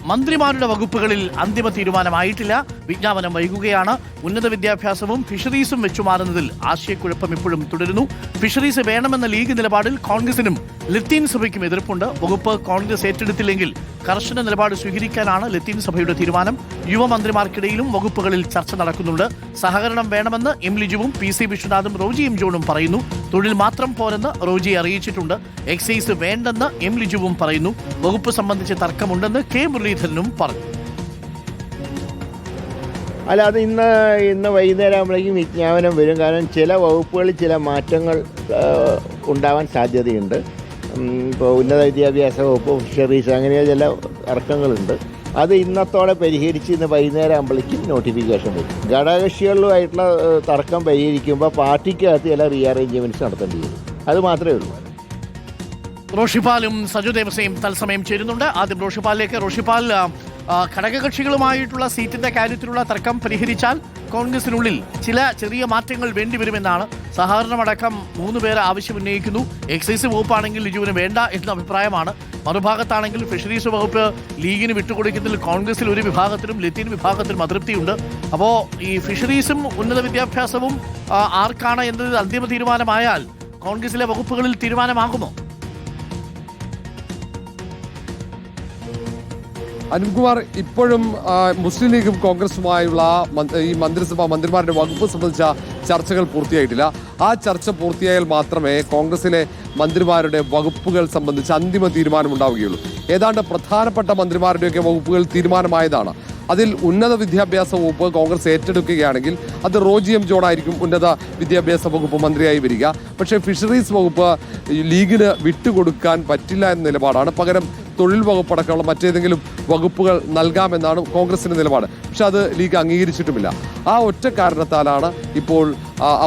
മന്ത്രിമാരുടെ വകുപ്പുകളിൽ അന്തിമ തീരുമാനമായിട്ടില്ല. വിജ്ഞാപനം വൈകുകയാണ്. ഉന്നത വിദ്യാഭ്യാസവും ഫിഷറീസും വെച്ചുമാറുന്നതിൽ ആശയക്കുഴപ്പം ഇപ്പോഴും തുടരുന്നു. ഫിഷറീസ് വേണമെന്ന ലീഗ് നിലപാടിൽ കോൺഗ്രസിനും ലത്തീൻ സഭയ്ക്കും എതിർപ്പുണ്ട്. വകുപ്പ് കോൺഗ്രസ് ഏറ്റെടുത്തില്ലെങ്കിൽ കർശന നിലപാട് സ്വീകരിക്കാനാണ് ലത്തീൻ സഭയുടെ തീരുമാനം. യുവമന്ത്രിമാർക്കിടയിലും വകുപ്പുകളിൽ ചർച്ച നടക്കുന്നുണ്ട്. സഹകരണം വേണമെന്ന് എം ലിജുവും PC വിശ്വനാഥും റോജി എം ജോണും പറയുന്നു. തൊഴിൽ മാത്രം പോരെന്ന് റോജി അറിയിച്ചിട്ടുണ്ട്. എക്സൈസ് വേണ്ടെന്ന് എം ലിജുവും പറയുന്നു. വകുപ്പ് സംബന്ധിച്ച് തർക്കമുണ്ടെന്ന് കെ മുരളീധരനും പറഞ്ഞു. അല്ല, അത് ഇന്ന് വൈകുന്നേരം ആകുമ്പോഴേക്കും വിജ്ഞാപനം വരും. കാരണം ചില വകുപ്പുകളിൽ ചില മാറ്റങ്ങൾ ഉണ്ടാവാൻ സാധ്യതയുണ്ട്. ഇപ്പോൾ ഉന്നത വിദ്യാഭ്യാസ വകുപ്പ്, ഫിഷറീസ്, അങ്ങനെ ചില തർക്കങ്ങളുണ്ട്. അത് ഇന്നത്തോടെ പരിഹരിച്ച് ഇന്ന് വൈകുന്നേരം ആകുമ്പോഴേക്കും നോട്ടിഫിക്കേഷൻ വരും. ഘടകകക്ഷികളുമായിട്ടുള്ള തർക്കം പരിഹരിക്കുമ്പോൾ പാർട്ടിക്കകത്ത് ചില റീഅറേഞ്ച്മെൻറ്റ്സ് നടത്തേണ്ടി വരും. അത് മാത്രമേ ഉള്ളൂ. റോഷിപാലും സജു ദേവസയും തത്സമയം ചേരുന്നുണ്ട്. ആദ്യം റോഷിപാലിലേക്ക്. റോഷിപാൽ, ഘടകകക്ഷികളുമായിട്ടുള്ള സീറ്റിന്റെ കാര്യത്തിലുള്ള തർക്കം പരിഹരിച്ചാൽ കോൺഗ്രസിനുള്ളിൽ ചില ചെറിയ മാറ്റങ്ങൾ വേണ്ടിവരുമെന്നാണ്. സഹകരണമടക്കം 3 പേർ ആവശ്യമുന്നയിക്കുന്നു. എക്സൈസ് വകുപ്പാണെങ്കിൽ ലിജുവിന് വേണ്ട എന്ന അഭിപ്രായമാണ്. മറുഭാഗത്താണെങ്കിൽ ഫിഷറീസ് വകുപ്പ് ലീഗിന് വിട്ടുകൊടുക്കുന്നതിൽ കോൺഗ്രസിൽ ഒരു വിഭാഗത്തിനും ലത്തീൻ വിഭാഗത്തിനും അതൃപ്തിയുണ്ട്. അപ്പോൾ ഈ ഫിഷറീസും ഉന്നത വിദ്യാഭ്യാസവും ആർക്കാണ് എന്നത് അന്തിമ തീരുമാനമായാൽ കോൺഗ്രസിലെ വകുപ്പുകളിൽ തീരുമാനമാകുമോ? അനിൽകുമാർ, ഇപ്പോഴും മുസ്ലിം ലീഗും കോൺഗ്രസുമായുള്ള ഈ മന്ത്രിമാരുടെ വകുപ്പ് സംബന്ധിച്ച ചർച്ചകൾ പൂർത്തിയായിട്ടില്ല. ആ ചർച്ച പൂർത്തിയായാൽ മാത്രമേ കോൺഗ്രസിലെ മന്ത്രിമാരുടെ വകുപ്പുകൾ സംബന്ധിച്ച് അന്തിമ തീരുമാനമുണ്ടാവുകയുള്ളൂ. ഏതാണ്ട് പ്രധാനപ്പെട്ട മന്ത്രിമാരുടെയൊക്കെ വകുപ്പുകൾ തീരുമാനമായതാണ്. അതിൽ ഉന്നത വിദ്യാഭ്യാസ വകുപ്പ് കോൺഗ്രസ് ഏറ്റെടുക്കുകയാണെങ്കിൽ അത് റോജി എം ജോൺ ആയിരിക്കും ഉന്നത വിദ്യാഭ്യാസ വകുപ്പ് മന്ത്രിയായി വരിക. പക്ഷേ ഫിഷറീസ് വകുപ്പ് ലീഗിന് വിട്ടുകൊടുക്കാൻ പറ്റില്ല എന്ന നിലപാടാണ്. പകരം തൊഴിൽ വകുപ്പടക്കമുള്ള മറ്റേതെങ്കിലും വകുപ്പുകൾ നൽകാമെന്നാണ് കോൺഗ്രസിന്റെ നിലപാട്. പക്ഷെ അത് ലീഗ് അംഗീകരിച്ചിട്ടുമില്ല. ആ ഒറ്റ കാരണത്താലാണ് ഇപ്പോൾ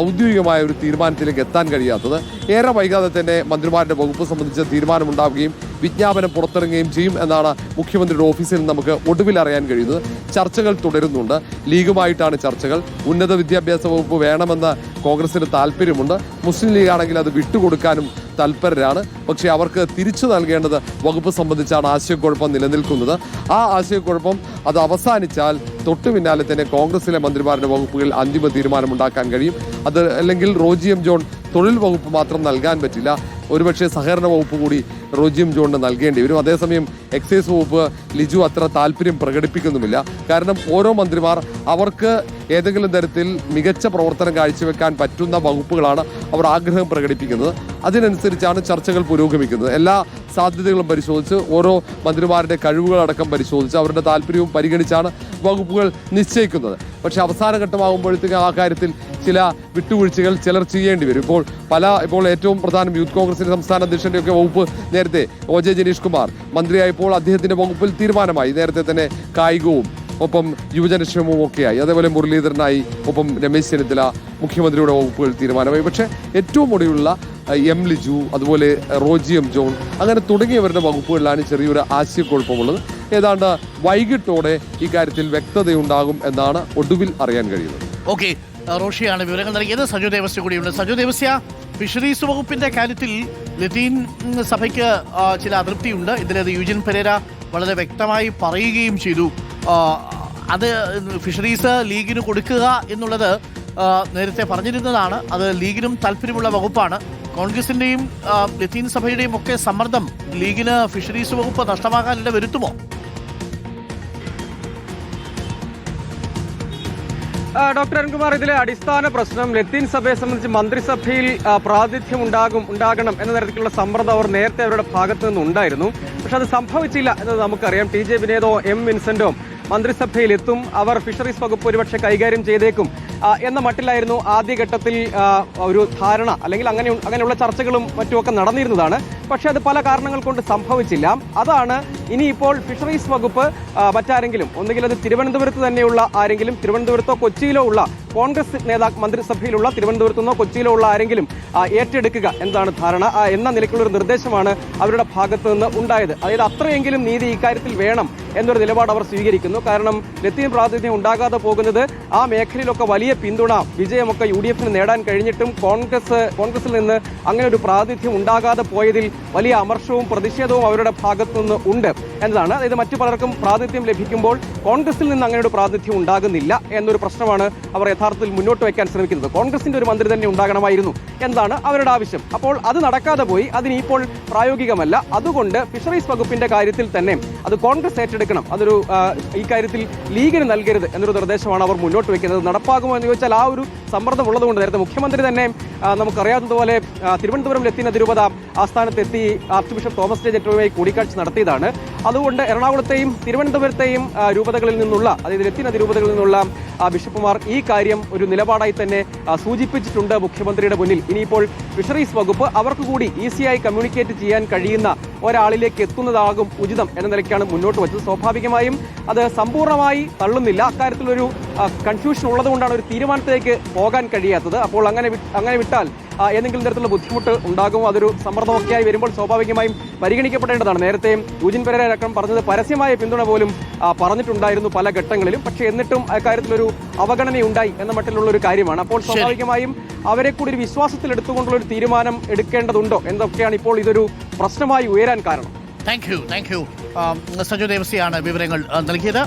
ഔദ്യോഗികമായ ഒരു തീരുമാനത്തിലേക്ക് എത്താൻ കഴിയാത്തത്. ഏറെ വൈകാതെ തന്നെ മന്ത്രിമാരുടെ വകുപ്പ് സംബന്ധിച്ച തീരുമാനമുണ്ടാവുകയും വിജ്ഞാപനം പുറത്തിറങ്ങുകയും ചെയ്യും എന്നാണ് മുഖ്യമന്ത്രിയുടെ ഓഫീസിൽ നമുക്ക് ഒടുവിൽ അറിയാൻ കഴിയുന്നത്. ചർച്ചകൾ തുടരുന്നുണ്ട്. ലീഗുമായിട്ടാണ് ചർച്ചകൾ. ഉന്നത വിദ്യാഭ്യാസ വകുപ്പ് വേണമെന്ന് കോൺഗ്രസിന് താല്പര്യമുണ്ട്. മുസ്ലിം ലീഗ് ആണെങ്കിൽ അത് വിട്ടുകൊടുക്കാനും തൽപരരാണ്. പക്ഷേ അവർക്ക് തിരിച്ചു നൽകേണ്ടത് വകുപ്പ് സംബന്ധിച്ചാണ് ആശയക്കുഴപ്പം നിലനിൽക്കുന്നത്. ആ ആശയക്കുഴപ്പം അത് അവസാനിച്ചാൽ തൊട്ടു പിന്നാലെ തന്നെ കോൺഗ്രസിലെ മന്ത്രിമാരുടെ വകുപ്പുകളിൽ അന്തിമ തീരുമാനമുണ്ടാക്കാൻ കഴിയും. അത് അല്ലെങ്കിൽ റോജി എം ജോൺ തൊഴിൽ വകുപ്പ് മാത്രം നൽകാൻ പറ്റില്ല. ഒരുപക്ഷെ സഹകരണ വകുപ്പ് കൂടി റോജി എം ജോണിന് നൽകേണ്ടി വരും. അതേസമയം എക്സൈസ് വകുപ്പ് ലിജു അത്ര താല്പര്യം പ്രകടിപ്പിക്കുന്നുമില്ല. കാരണം ഓരോ മന്ത്രിമാർ അവർക്ക് ഏതെങ്കിലും തരത്തിൽ മികച്ച പ്രവർത്തനം കാഴ്ചവെക്കാൻ പറ്റുന്ന വകുപ്പുകളാണ് അവർ ആഗ്രഹം പ്രകടിപ്പിക്കുന്നത്. അതിനനുസരിച്ചാണ് ചർച്ചകൾ പുരോഗമിക്കുന്നത്. എല്ലാ സാധ്യതകളും പരിശോധിച്ച് ഓരോ മന്ത്രിമാരുടെ കഴിവുകളടക്കം പരിശോധിച്ച് അവരുടെ താല്പര്യവും പരിഗണിച്ചാണ് വകുപ്പുകൾ നിശ്ചയിക്കുന്നത്. പക്ഷേ അവസാന ഘട്ടമാകുമ്പോഴത്തേക്ക് ആ കാര്യത്തിൽ ചില വിട്ടുവീഴ്ചകൾ ചിലർ ചെയ്യേണ്ടി വരും. ഇപ്പോൾ ഏറ്റവും പ്രധാനം യൂത്ത് കോൺഗ്രസിന്റെ സംസ്ഥാന അധ്യക്ഷന്റെ ഒക്കെ വകുപ്പ് നേരത്തെ OJ ജനീഷ് കുമാർ മന്ത്രിയായപ്പോൾ അദ്ദേഹത്തിന്റെ വകുപ്പിൽ തീരുമാനമായി. നേരത്തെ തന്നെ കായികവും ഒപ്പം യുവജനക്ഷേമവും ഒക്കെയായി. അതേപോലെ മുരളീധരനായി, ഒപ്പം രമേശ് ചെന്നിത്തല, മുഖ്യമന്ത്രിയുടെ വകുപ്പുകൾ തീരുമാനമായി. പക്ഷേ ഏറ്റവും ഒടുവിലുള്ള എം ലിജു, അതുപോലെ റോജി എം ജോൺ, അങ്ങനെ തുടങ്ങിയവരുടെ വകുപ്പുകളിലാണ് ചെറിയൊരു ആശയക്കുഴപ്പമുള്ളത്. ഏതാണ്ട് വൈകിട്ടോടെ ഇക്കാര്യത്തിൽ വ്യക്തതയുണ്ടാകും എന്നാണ് ഒടുവിൽ അറിയാൻ കഴിയുന്നത്. ഓക്കെ, റോഷിയാണ് വിവരങ്ങൾ നൽകിയത്. സജു ദേവസ്യ കൂടിയുണ്ട്. സജു ദേവസ്യ, ഫിഷറീസ് വകുപ്പിന്റെ കാര്യത്തിൽ ലത്തീൻ സഭയ്ക്ക് ചില അതൃപ്തിയുണ്ട്. ഇതിലത് യൂജിൻ പെരേര വളരെ വ്യക്തമായി പറയുകയും ചെയ്തു. അത് ഫിഷറീസ് ലീഗിന് കൊടുക്കുക എന്നുള്ളത് നേരത്തെ പറഞ്ഞിരുന്നതാണ്. അത് ലീഗിനും താല്പര്യമുള്ള വകുപ്പാണ്. കോൺഗ്രസിന്റെയും ലത്തീൻ സഭയുടെയും ഒക്കെ സമ്മർദ്ദം ലീഗിന് ഫിഷറീസ് വകുപ്പ് നഷ്ടമാകാനിട വരുത്തുമോ? ഡോക്ടർ അരുൺകുമാർ, ഇതിലെ അടിസ്ഥാന പ്രശ്നം ലത്തീൻ സഭയെ സംബന്ധിച്ച് മന്ത്രിസഭയിൽ പ്രാതിനിധ്യം ഉണ്ടാകണം എന്ന തരത്തിലുള്ള സമ്മർദ്ദം അവർ നേരത്തെ അവരുടെ ഭാഗത്തു നിന്നുണ്ടായിരുന്നു. പക്ഷെ അത് സംഭവിച്ചില്ല എന്നത് നമുക്കറിയാം. TJ വിനോദോ M വിൻസെന്റോ മന്ത്രിസഭയിലെത്തും, അവർ ഫിഷറീസ് വകുപ്പ് ഒരുപക്ഷെ കൈകാര്യം ചെയ്തേക്കും എന്ന മട്ടിലായിരുന്നു ആദ്യഘട്ടത്തിൽ ഒരു ധാരണ, അല്ലെങ്കിൽ അങ്ങനെയുള്ള ചർച്ചകളും മറ്റുമൊക്കെ നടന്നിരുന്നതാണ്. പക്ഷെ അത് പല കാരണങ്ങൾ കൊണ്ട് സംഭവിച്ചില്ല. അതാണ് ഇനിയിപ്പോൾ ഫിഷറീസ് വകുപ്പ് മറ്റാരെങ്കിലും, ഒന്നുകിൽ അത് തിരുവനന്തപുരത്ത് തന്നെയുള്ള ആരെങ്കിലും, തിരുവനന്തപുരത്തോ കൊച്ചിയിലോ ഉള്ള കോൺഗ്രസ് മന്ത്രിസഭയിലുള്ള തിരുവനന്തപുരത്തു നിന്നോ കൊച്ചിയിലോ ഉള്ള ആരെങ്കിലും ഏറ്റെടുക്കുക എന്നതാണ് ധാരണ. എന്ന നിലയ്ക്കുള്ളൊരു നിർദ്ദേശമാണ് അവരുടെ ഭാഗത്തു നിന്ന് ഉണ്ടായത്. അതായത് അത്രയെങ്കിലും നീതി ഇക്കാര്യത്തിൽ വേണം എന്നൊരു നിലപാട് അവർ സ്വീകരിക്കുന്നു. കാരണം ലത്തീൻ പ്രാതിനിധ്യം ഉണ്ടാകാതെ പോകുന്നത് ആ മേഖലയിലൊക്കെ വലിയ പിന്തുണ വിജയമൊക്കെ UDF നേടാൻ കഴിഞ്ഞിട്ടും കോൺഗ്രസിൽ നിന്ന് അങ്ങനെ ഒരു പ്രാതിനിധ്യം ഉണ്ടാകാതെ പോയതിൽ വലിയ അമർഷവും പ്രതിഷേധവും അവരുടെ ഭാഗത്തു നിന്ന് ഉണ്ട് എന്നതാണ്. അതായത് മറ്റു പലർക്കും പ്രാതിനിധ്യം ലഭിക്കുമ്പോൾ കോൺഗ്രസിൽ നിന്ന് അങ്ങനെ ഒരു പ്രാതിനിധ്യം ഉണ്ടാകുന്നില്ല എന്നൊരു പ്രശ്നമാണ് അവർ യഥാർത്ഥത്തിൽ മുന്നോട്ട് വയ്ക്കാൻ ശ്രമിക്കുന്നത്. കോൺഗ്രസിന്റെ ഒരു മന്ത്രി തന്നെ ഉണ്ടാകണമായിരുന്നു എന്നാണ് അവരുടെ ആവശ്യം. അപ്പോൾ അത് നടക്കാതെ പോയി, അതിന് ഇപ്പോൾ പ്രായോഗികമല്ല. അതുകൊണ്ട് ഫിഷറീസ് വകുപ്പിന്റെ കാര്യത്തിൽ തന്നെ അത് കോൺഗ്രസ് ഏറ്റെടുക്കണം, അതൊരു ഈ കാര്യത്തിൽ ലീഗിന് നൽകരുത് എന്നൊരു നിർദ്ദേശമാണ് അവർ മുന്നോട്ട് വയ്ക്കുന്നത്. നടപ്പാകുമോ എന്ന് ചോദിച്ചാൽ ആ ഒരു സമ്മർദ്ദം ഉള്ളതുകൊണ്ട് നേരത്തെ മുഖ്യമന്ത്രി തന്നെ നമുക്കറിയാവുന്നതുപോലെ തിരുവനന്തപുരം ലത്തീൻ അതിരൂപത ആസ്ഥാനത്തെത്തി ആർച്ച് ബിഷപ്പ് തോമസ് ജെ ജെറ്ററുമായി കൂടിക്കാഴ്ച നടത്തിയതാണ്. അതുകൊണ്ട് എറണാകുളത്തെയും തിരുവനന്തപുരത്തെയും രൂപതകളിൽ നിന്നുള്ള, അതായത് ലത്തീൻ അതിരൂപതകളിൽ നിന്നുള്ള ബിഷപ്പുമാർ ഈ കാര്യം ഒരു നിലപാടായി തന്നെ സൂചിപ്പിച്ചിട്ടുണ്ട് മുഖ്യമന്ത്രിയുടെ മുന്നിൽ. ഇനിയിപ്പോൾ ഫിഷറീസ് വകുപ്പ് അവർക്ക് കൂടി ഈസിയായി കമ്മ്യൂണിക്കേറ്റ് ചെയ്യാൻ കഴിയുന്ന ഒരാളിലേക്ക് എത്തുന്നതാകും ഉചിതം എന്ന നിലയ്ക്കാണ് മുന്നോട്ട് വെച്ചത്. സ്വാഭാവികമായും അത് സമ്പൂർണ്ണമായി തള്ളുന്നില്ല. അക്കാര്യത്തിലൊരു കൺഫ്യൂഷൻ ഉള്ളതുകൊണ്ടാണ് ഒരു തീരുമാനത്തിലേക്ക് പോകാൻ കഴിയാത്തത്. അപ്പോൾ അങ്ങനെ വിട്ടാൽ ഏതെങ്കിലും തരത്തിലുള്ള ബുദ്ധിമുട്ട് ഉണ്ടാകുമോ, അതൊരു സമ്മർദ്ദമൊക്കെയായി വരുമ്പോൾ സ്വാഭാവികമായും പരിഗണിക്കപ്പെടേണ്ടതാണ്. നേരത്തെ യൂജിൻ പെരേര അടക്കം പറഞ്ഞത് പരസ്യമായ പിന്തുണ പോലും പറഞ്ഞിട്ടുണ്ടായിരുന്നു പല ഘട്ടങ്ങളിലും. പക്ഷേ എന്നിട്ടും അക്കാര്യത്തിലൊരു അവഗണനയുണ്ടായി എന്ന മട്ടിലുള്ള ഒരു കാര്യമാണ്. അപ്പോൾ സ്വാഭാവികമായും അവരെ കൂടി ഒരു വിശ്വാസത്തിൽ എടുത്തുകൊണ്ടുള്ള ഒരു തീരുമാനം എടുക്കേണ്ടതുണ്ടോ എന്നൊക്കെയാണ് ഇപ്പോൾ ഇതൊരു പ്രശ്നമായി ഉയരാൻ കാരണം. താങ്ക് യു സഞ്ജു ദേവസിയാണ് വിവരങ്ങൾ നൽകിയത്.